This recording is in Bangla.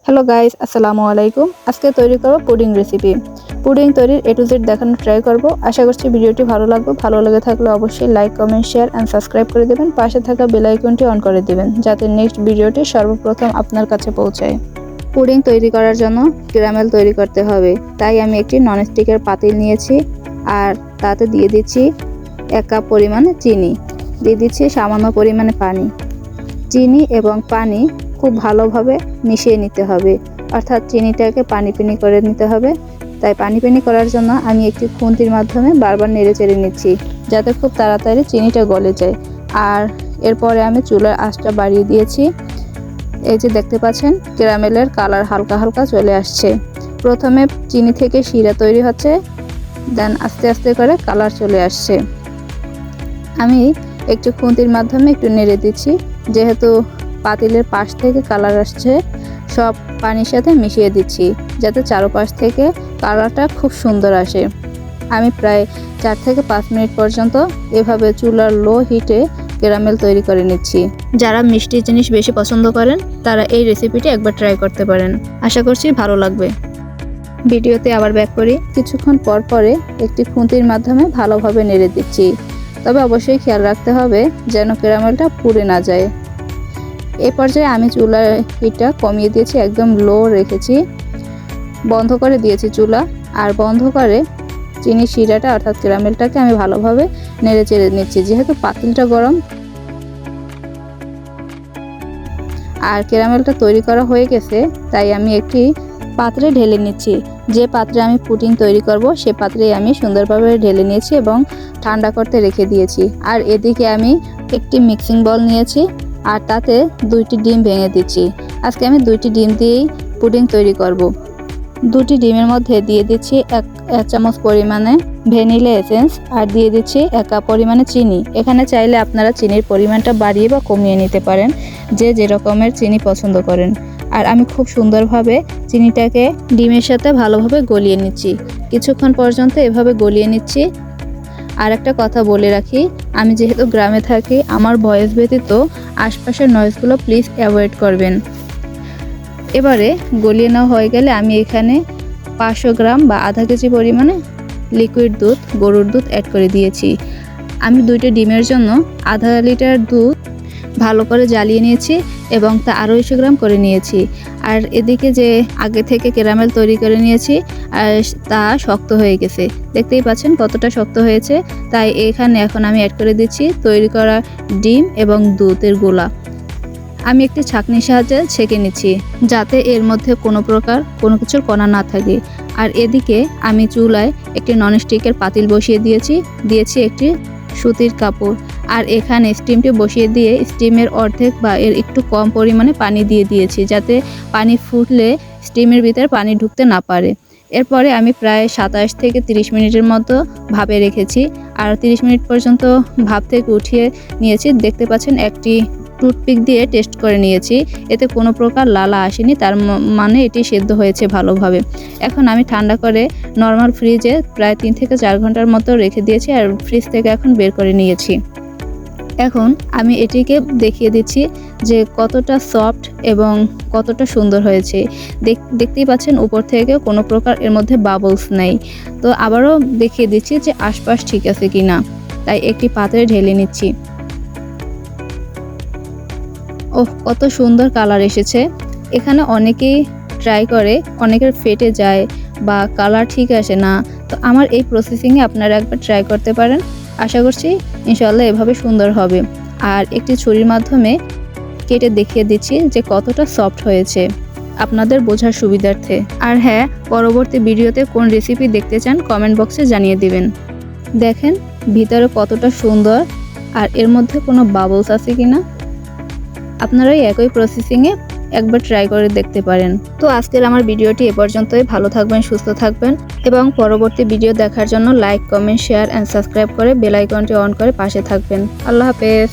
হ্যালো গাইস, আসসালামু আলাইকুম। আজকে তৈরি করব পুডিং রেসিপি। পুডিং তৈরির A to Z দেখানোর ট্রাই করব। আশা করছি ভিডিওটি ভালো লাগবে। ভালো লেগে থাকলে অবশ্যই like, comment, share and subscribe করে দেবেন। পাশে থাকা বেল আইকনটি অন করে দিবেন যাতে নেক্সট ভিডিওটি সর্বপ্রথম আপনার কাছে পৌঁছায়। পুডিং তৈরি করার জন্য ক্যারামেল তৈরি করতে হবে, তাই আমি একটি ননস্টিকের পাতিল নিয়েছি আর তাতে দিয়ে দিচ্ছি 1 কাপ পরিমাণে চিনি, দিয়ে দিচ্ছি সামান্য পরিমাণে পানি। চিনি এবং পানি খুব ভালোভাবে মিশিয়ে নিতে হবে, অর্থাৎ চিনিটাকে পানি করে নিতে হবে। তাই পানি করার জন্য আমি একটি খুন্তির মাধ্যমে বারবার নেড়ে চেড়ে নিচ্ছি যাতে খুব তাড়াতাড়ি চিনিটা গলে যায়। আর এরপরে আমি চুলার আঁচটা বাড়িয়ে দিয়েছি। এই যে দেখতে পাচ্ছেন ক্যারামেলের কালার হালকা হালকা চলে আসছে। প্রথমে চিনি থেকে শিরা তৈরি হচ্ছে, দেন আস্তে আস্তে করে কালার চলে আসছে। আমি একটু খুন্তির মাধ্যমে একটু নেড়ে দিচ্ছি, যেহেতু পাতিলের পাশ থেকে কালার আসছে সব পানির সাথে মিশিয়ে দিচ্ছি যাতে চারপাশ থেকে কালারটা খুব সুন্দর আসে। আমি প্রায় 4 থেকে 5 মিনিট পর্যন্ত এভাবে চুলার লো হিটে ক্যারামেল তৈরি করে নিচ্ছি। যারা মিষ্টি জিনিস বেশি পছন্দ করেন তারা এই রেসিপিটি একবার ট্রাই করতে পারেন। আশা করছি ভালো লাগবে। ভিডিওতে আবার ব্যাক করি। কিছুক্ষণ পর পরে একটি খুন্তির মাধ্যমে ভালোভাবে নেড়ে দিচ্ছি, তবে অবশ্যই খেয়াল রাখতে হবে যেন ক্যারামেলটা পুড়ে না যায়। এই পর্যায়ে আমি চুলার হিটটা কমিয়ে দিয়েছি, একদম লো রেখেছি, বন্ধ করে দিয়েছি চুলা। আর বন্ধ করে চিনি শিরাটা অর্থাৎ ক্যারামেলটাকে আমি ভালোভাবে নেড়ে চেড়ে নিচ্ছি, যেহেতু পাতিলটা গরম। আর ক্যারামেলটা তৈরি করা হয়ে গেছে, তাই আমি একটি পাত্রে ঢেলে নিচ্ছি। যে পাত্রে আমি পুডিং তৈরি করব সে পাত্রে আমি সুন্দরভাবে ঢেলে নিয়েছি এবং ঠান্ডা করতে রেখে দিয়েছি। আর এদিকে আমি একটি মিক্সিং বল নিয়েছি আর তাতে 2টি ডিম ভেঙে দিচ্ছি। আজকে আমি 2টি ডিম দিয়েই পুডিং তৈরি করব। 2টি ডিমের মধ্যে দিয়ে দিচ্ছি 1 চামচ পরিমাণে ভ্যানিলা এসেন্স আর দিয়ে দিচ্ছি 1 কাপ পরিমাণে চিনি। এখানে চাইলে আপনারা চিনির পরিমাণটা বাড়িয়ে বা কমিয়ে নিতে পারেন, যে রকমের চিনি পছন্দ করেন। আর আমি খুব সুন্দরভাবে চিনিটাকে ডিমের সাথে ভালোভাবে গলিয়ে নিচ্ছি। কিছুক্ষণ পর্যন্ত এভাবে গলিয়ে নিচ্ছি। আর একটা কথা বলে রাখি, আমি যেহেতু গ্রামে থাকি, আমার ভয়েস ব্যতীত আশপাশের নয়েজগুলো প্লিজ অ্যাভয়েড করবেন। এবারে গলিয়ে নেওয়া হয়ে গেলে আমি এখানে 500 গ্রাম বা আধা কেজি পরিমাণে লিকুইড দুধ, গরুর দুধ অ্যাড করে দিয়েছি। আমি 2টি ডিমের জন্য আধা লিটার দুধ ভালো করে জ্বালিয়ে নিয়েছি এবং তা 250 গ্রাম করে নিয়েছি। আর এদিকে যে আগে থেকে ক্যারামেল তৈরি করে নিয়েছি আর তা শক্ত হয়ে গেছে, দেখতেই পাচ্ছেন কতটা শক্ত হয়েছে। তাই এখানে এখন আমি অ্যাড করে দিচ্ছি তৈরি করা ডিম এবং দুধের গোলা। আমি একটি ছাঁকনির সাহায্যে ছেঁকে নিচ্ছি যাতে এর মধ্যে কোনো কিছুর কণা না থাকে। আর এদিকে আমি চুলায় একটি ননস্টিকের পাতিল বসিয়ে দিয়েছি একটি সুতির কাপড়। আর এখানে স্টিমটি বসিয়ে দিয়ে স্টিমের অর্ধেক বা এর একটু কম পরিমাণে পানি দিয়ে দিয়েছি, যাতে পানি ফুটলে স্টিমের ভিতরে পানি ঢুকতে না পারে। এরপরে আমি প্রায় 27 থেকে 30 মিনিটের মতো ভাপে রেখেছি। আর 30 মিনিট পর্যন্ত ভাপ থেকে উঠিয়ে নিয়েছি। দেখতে পাচ্ছেন একটি টুথপিক দিয়ে টেস্ট করে নিয়েছি, এতে কোনো প্রকার লালা আসেনি, তার মানে এটি সেদ্ধ হয়েছে ভালোভাবে। এখন আমি ঠান্ডা করে নর্মাল ফ্রিজে প্রায় 3 থেকে 4 ঘন্টার মতো রেখে দিয়েছি আর ফ্রিজ থেকে এখন বের করে নিয়েছি। এখন আমি এটিকে দেখিয়ে দিচ্ছি যে কতটা সফট এবং কতটা সুন্দর হয়েছে। দেখতেই পাচ্ছেন উপর থেকে কোনো প্রকার এর মধ্যে বাবলস নেই। তো আবারও দেখিয়ে দিচ্ছি যে আশপাশ ঠিক আছে কিনা। তাই একটি পাত্রে ঢেলে নিচ্ছি। ওহ, কত সুন্দর কালার এসেছে। এখানে অনেকেই ট্রাই করে, অনেকের ফেটে যায় বা কালার ঠিক আসে না। তো আমার এই প্রসেসিংয়ে আপনারা একবার ট্রাই করতে পারেন। আশা করছি ইনশাআল্লাহ এভাবে সুন্দর হবে। আর একটি ছুরির মাধ্যমে কেটে দেখিয়ে দিচ্ছি যে কতটা সফট হয়েছে আপনাদের বোঝার সুবিধার্থে। আর হ্যাঁ, পরবর্তী ভিডিওতে কোন রেসিপি দেখতে চান কমেন্ট বক্সে জানিয়ে দিবেন। দেখেন ভিতরে কতটা সুন্দর আর এর মধ্যে কোনো বাবলস আছে কিনা। আপনারা একই প্রসেসিংয়ে একবার ট্রাই করে দেখতে পারেন। তো আজকের আমার ভিডিওটি এ পর্যন্তই। ভালো থাকবেন, সুস্থ থাকবেন এবং পরবর্তী ভিডিও দেখার জন্য like, comment, share and subscribe করে বেল আইকনটি অন করে পাশে থাকবেন। আল্লাহ হাফেজ।